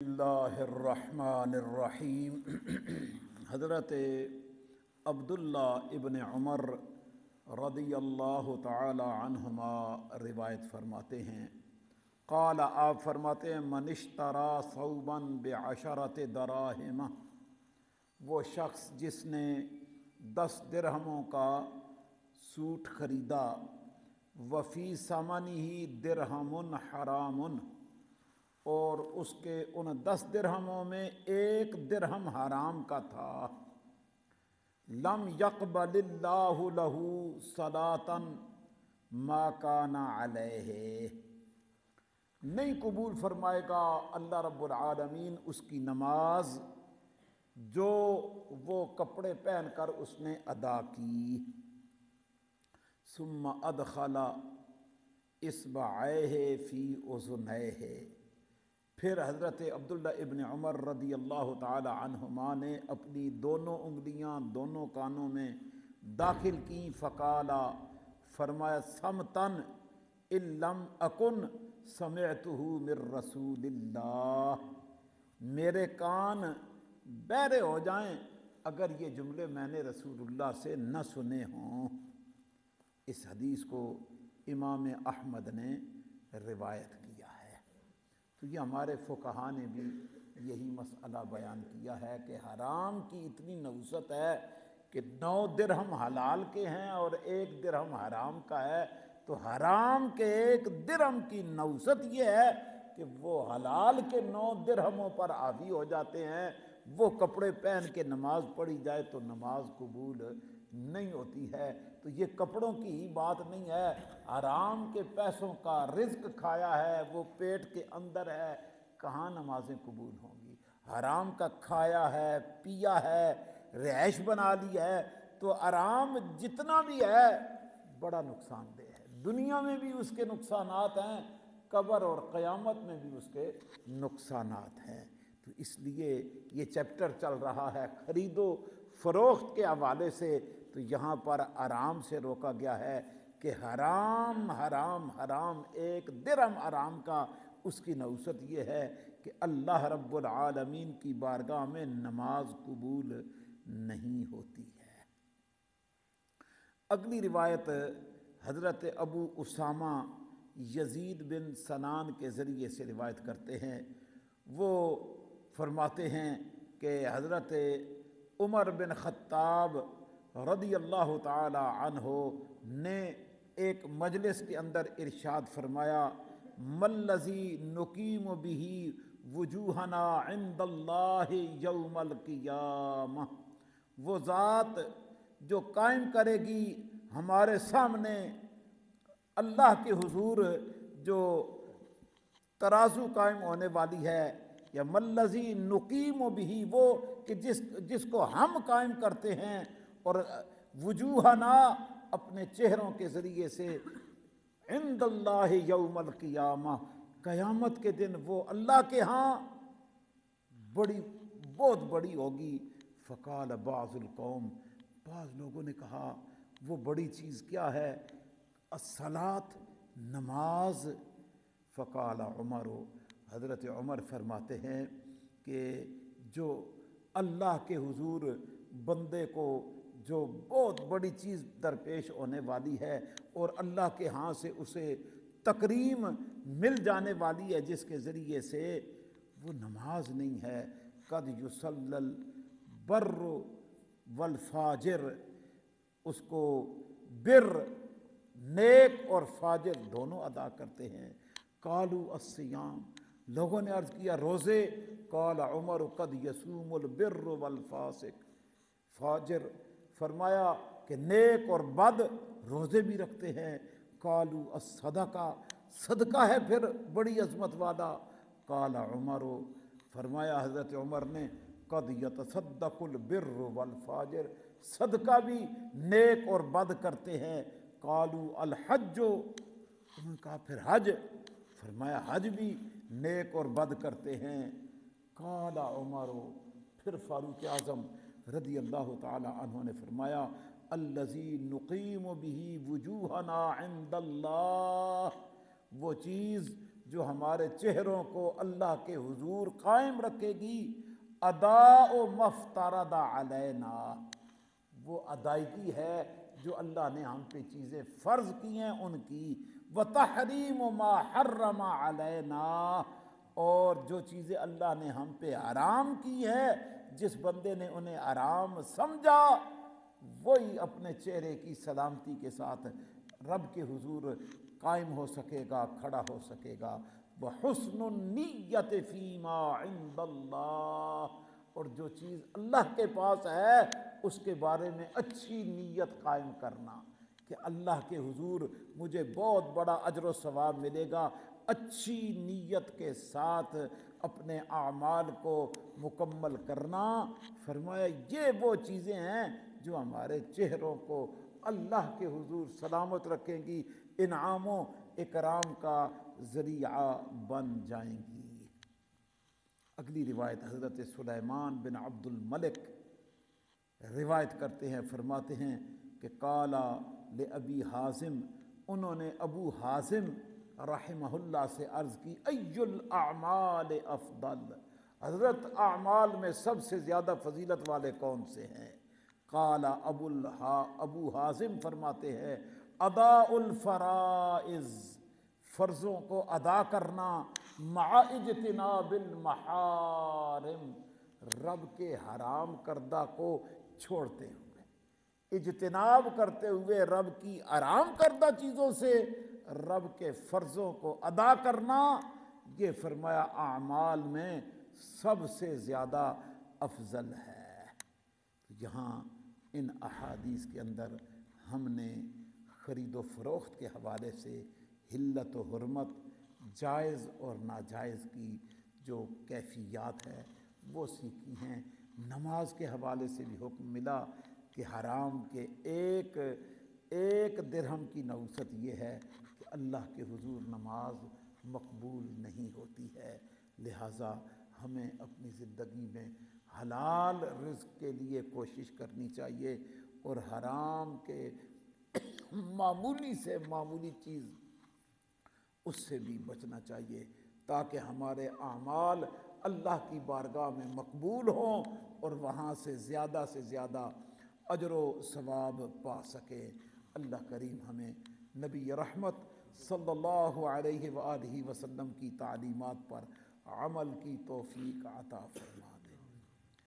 اللہ الرحمن الرحیم۔ حضرت عبداللہ ابن عمر رضی اللہ تعالی عنہما روایت فرماتے ہیں، قال آپ فرماتے ہیں من اشترى ثوبا بعشرة دراہم، وہ شخص جس نے 10 درہموں کا سوٹ خریدا، وفی ثمنہ درہم حرام، اور اس کے ان 10 درہموں میں 1 درہم حرام کا تھا، لم یقبل اللہ لہ صلاۃ ما کان علیہ، نہیں قبول فرمائے گا اللہ رب العالمین اس کی نماز جو وہ کپڑے پہن کر اس نے ادا کی۔ ثم ادخل اصبعیہ فی اذنیہ، پھر حضرت عبداللہ ابن عمر رضی اللہ تعالی عنہما نے اپنی دونوں انگلیاں دونوں کانوں میں داخل کیں، فقالا فرمایا سمتن ان لم اکن سمعتہ من رسول اللہ، میرے کان بہرے ہو جائیں اگر یہ جملے میں نے رسول اللہ سے نہ سنے ہوں۔ اس حدیث کو امام احمد نے روایت کیا ہے۔ تو یہ ہمارے فقہا نے بھی یہی مسئلہ بیان کیا ہے کہ حرام کی اتنی نوست ہے کہ 9 درہم حلال کے ہیں اور 1 درہم حرام کا ہے، تو حرام کے 1 درہم کی نوست یہ ہے کہ وہ حلال کے 9 درہموں پر حاوی ہو جاتے ہیں۔ وہ کپڑے پہن کے نماز پڑھی جائے تو نماز قبول نہیں ہوتی ہے۔ تو یہ کپڑوں کی ہی بات نہیں ہے، حرام کے پیسوں کا رزق کھایا ہے، وہ پیٹ کے اندر ہے، کہاں نمازیں قبول ہوں گی؟ حرام کا کھایا ہے، پیا ہے، رہائش بنا لی ہے، تو حرام جتنا بھی ہے بڑا نقصان دہ ہے۔ دنیا میں بھی اس کے نقصانات ہیں، قبر اور قیامت میں بھی اس کے نقصانات ہیں۔ تو اس لیے یہ چیپٹر چل رہا ہے خرید و فروخت کے حوالے سے، تو یہاں پر حرام سے روکا گیا ہے کہ حرام حرام حرام 1 درہم حرام کا اس کی نوست یہ ہے کہ اللہ رب العالمین کی بارگاہ میں نماز قبول نہیں ہوتی ہے۔ اگلی روایت حضرت ابو اسامہ یزید بن سنان کے ذریعے سے روایت کرتے ہیں۔ وہ فرماتے ہیں کہ حضرت عمر بن خطاب رضی اللہ تعالی عنہ نے ایک مجلس کے اندر ارشاد فرمایا مَلَّذِي نُقِیمُ بِهِ وُجُوهَنَا عِنْدَ اللَّهِ یَوْمَ الْقِیَامَةِ، وہ ذات جو قائم کرے گی ہمارے سامنے اللہ کے حضور جو ترازو قائم ہونے والی ہے، یا مَلَّذِي نُقِیمُ بِهِ، وہ کہ جس کو ہم قائم کرتے ہیں، اور وجوہنا اپنے چہروں کے ذریعے سے، عند اللہ یوم القیامہ، قیامت کے دن وہ اللہ کے ہاں بہت بڑی ہوگی۔ فقال بعض القوم، بعض لوگوں نے کہا وہ بڑی چیز کیا ہے؟ الصلاۃ، نماز۔ فقال عمر، حضرت عمر فرماتے ہیں کہ جو اللہ کے حضور بندے کو جو بہت بڑی چیز درپیش ہونے والی ہے اور اللہ کے ہاں سے اسے تکریم مل جانے والی ہے، جس کے ذریعے سے وہ نماز نہیں ہے، قد یصلی البر والفاجر، اس کو بر نیک اور فاجر دونوں ادا کرتے ہیں۔ قالوا الصیام، لوگوں نے عرض کیا روزے، قال عمر قد یصوم البر والفاسق، فاجر فرمایا کہ نیک اور بد روزے بھی رکھتے ہیں۔ قالوا الصدقہ، صدقہ ہے پھر بڑی عظمت والا۔ قال عمر، فرمایا حضرت عمر نے قد یتصدق البر والفاجر، صدقہ بھی نیک اور بد کرتے ہیں۔ قالوا الحج، انہوں نے کہا پھر حج، فرمایا حج بھی نیک اور بد کرتے ہیں۔ قال عمر، پھر فاروق اعظم رضی اللہ تعالی عنہ نے فرمایا الذی نقیم بہ وجوہنا عند اللہ، وہ چیز جو ہمارے چہروں کو اللہ کے حضور قائم رکھے گی، اداء مفترض علینا، وہ ادائیگی ہے جو اللہ نے ہم پہ چیزیں فرض کی ہیں ان کی، وتحریم ما حرم علینا، اور جو چیزیں اللہ نے ہم پہ حرام کی ہے جس بندے نے انہیں حرام سمجھا وہی اپنے چہرے کی سلامتی کے ساتھ رب کے حضور قائم ہو سکے گا، کھڑا ہو سکے گا۔ وحسن النیت فیما عند اللہ، اور جو چیز اللہ کے پاس ہے اس کے بارے میں اچھی نیت قائم کرنا کہ اللہ کے حضور مجھے بہت بڑا اجر و ثواب ملے گا، اچھی نیت کے ساتھ اپنے اعمال کو مکمل کرنا۔ فرمایا یہ وہ چیزیں ہیں جو ہمارے چہروں کو اللہ کے حضور سلامت رکھیں گی، انعام و اکرام کا ذریعہ بن جائیں گی۔ اگلی روایت حضرت سلیمان بن عبد الملک روایت کرتے ہیں، فرماتے ہیں کہ قالا لأبی حازم، انہوں نے ابو حازم رحمہ اللہ سے عرض کی، ای الاعمال افضل، حضرت اعمال میں سب سے زیادہ فضیلت والے کون سے ہیں؟ قال ابو حازم فرماتے ہیں، ادا الفرائض، فرضوں کو ادا کرنا، مع اجتناب المحارم، رب کے حرام کردہ کو چھوڑتے ہوئے، اجتناب کرتے ہوئے رب کی حرام کردہ چیزوں سے رب کے فرضوں کو ادا کرنا، یہ فرمایا اعمال میں سب سے زیادہ افضل ہے۔ یہاں ان احادیث کے اندر ہم نے خرید و فروخت کے حوالے سے حلت و حرمت، جائز اور ناجائز کی جو کیفیات ہے وہ سیکھی ہیں۔ نماز کے حوالے سے بھی حکم ملا کہ حرام کے ایک درہم کی نوست یہ ہے کہ اللہ کے حضور نماز مقبول نہیں ہوتی ہے، لہٰذا ہمیں اپنی زندگی میں حلال رزق کے لیے کوشش کرنی چاہیے اور حرام کے معمولی سے معمولی چیز اس سے بھی بچنا چاہیے تاکہ ہمارے اعمال اللہ کی بارگاہ میں مقبول ہوں اور وہاں سے زیادہ اجر و ثواب پا سکیں۔ اللہ کریم ہمیں نبی رحمت صلی اللہ علیہ وآلہ وسلم کی تعلیمات پر عمل کی توفیق عطا فرمائے۔